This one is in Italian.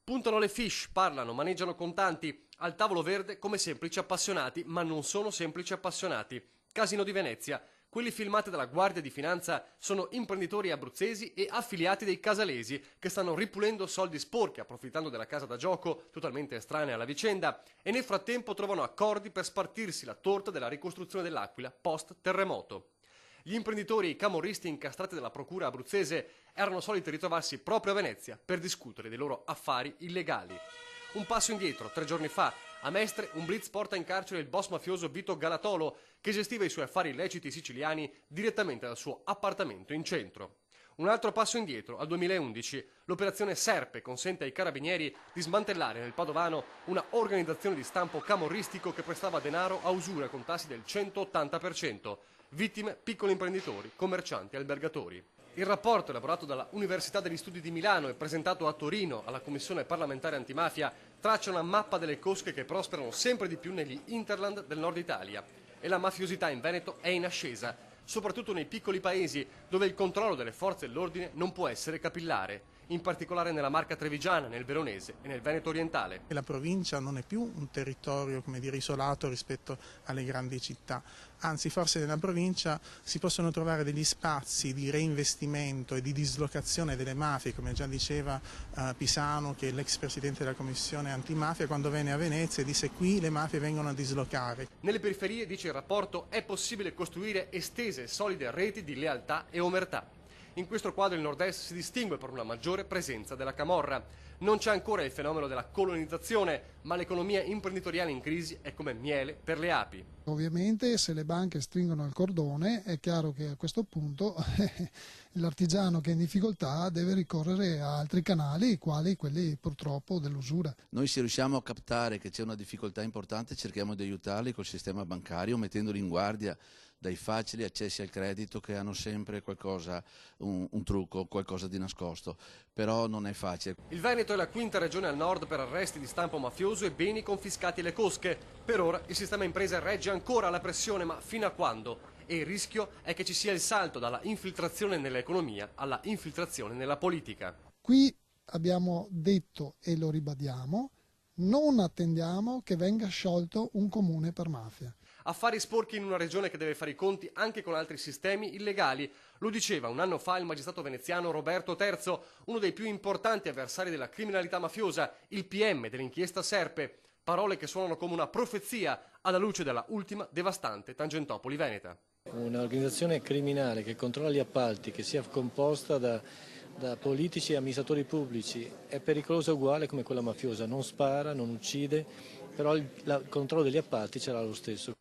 Puntano le fiche, parlano, maneggiano contanti al tavolo verde come semplici appassionati, ma non sono semplici appassionati. Casino di Venezia. Quelli filmati dalla Guardia di Finanza sono imprenditori abruzzesi e affiliati dei casalesi che stanno ripulendo soldi sporchi approfittando della casa da gioco, totalmente estranea alla vicenda, e nel frattempo trovano accordi per spartirsi la torta della ricostruzione dell'Aquila post-terremoto. Gli imprenditori e i camorristi incastrati dalla procura abruzzese erano soliti ritrovarsi proprio a Venezia per discutere dei loro affari illegali. Un passo indietro, 3 giorni fa, a Mestre un blitz porta in carcere il boss mafioso Vito Galatolo, che gestiva i suoi affari illeciti siciliani direttamente dal suo appartamento in centro. Un altro passo indietro, al 2011, l'operazione Serpe consente ai carabinieri di smantellare nel Padovano una organizzazione di stampo camorristico che prestava denaro a usura con tassi del 180%. Vittime piccoli imprenditori, commercianti, albergatori. Il rapporto elaborato dalla Università degli Studi di Milano e presentato a Torino alla Commissione parlamentare antimafia traccia una mappa delle cosche che prosperano sempre di più negli hinterland del nord Italia. E la mafiosità in Veneto è in ascesa, soprattutto nei piccoli paesi dove il controllo delle forze dell'ordine non può essere capillare, in particolare nella Marca Trevigiana, nel Veronese e nel Veneto orientale. La provincia non è più un territorio, come dire, isolato rispetto alle grandi città, anzi forse nella provincia si possono trovare degli spazi di reinvestimento e di dislocazione delle mafie, come già diceva Pisano, che è l'ex presidente della Commissione antimafia, quando venne a Venezia e disse: qui le mafie vengono a dislocare. Nelle periferie, dice il rapporto, è possibile costruire estese e solide reti di lealtà e omertà. In questo quadro il nord-est si distingue per una maggiore presenza della camorra. Non c'è ancora il fenomeno della colonizzazione, ma l'economia imprenditoriale in crisi è come miele per le api. Ovviamente se le banche stringono il cordone è chiaro che a questo punto l'artigiano che è in difficoltà deve ricorrere a altri canali, quali quelli purtroppo dell'usura. Noi se riusciamo a captare che c'è una difficoltà importante cerchiamo di aiutarli col sistema bancario, mettendoli in guardia dai facili accessi al credito che hanno sempre qualcosa, un trucco, qualcosa di nascosto, però non è facile. Il Veneto è la quinta regione al nord per arresti di stampo mafioso e beni confiscati alle cosche. Per ora il sistema imprese regge ancora la pressione, ma fino a quando? E il rischio è che ci sia il salto dalla infiltrazione nell'economia alla infiltrazione nella politica. Qui abbiamo detto e lo ribadiamo, non attendiamo che venga sciolto un comune per mafia. Affari sporchi in una regione che deve fare i conti anche con altri sistemi illegali. Lo diceva un anno fa il magistrato veneziano Roberto Terzo, uno dei più importanti avversari della criminalità mafiosa, il PM dell'inchiesta Serpe. Parole che suonano come una profezia alla luce della ultima devastante Tangentopoli veneta. Un'organizzazione criminale che controlla gli appalti, che sia composta da politici e amministratori pubblici, è pericolosa uguale come quella mafiosa. Non spara, non uccide, però il controllo degli appalti ce l'ha lo stesso.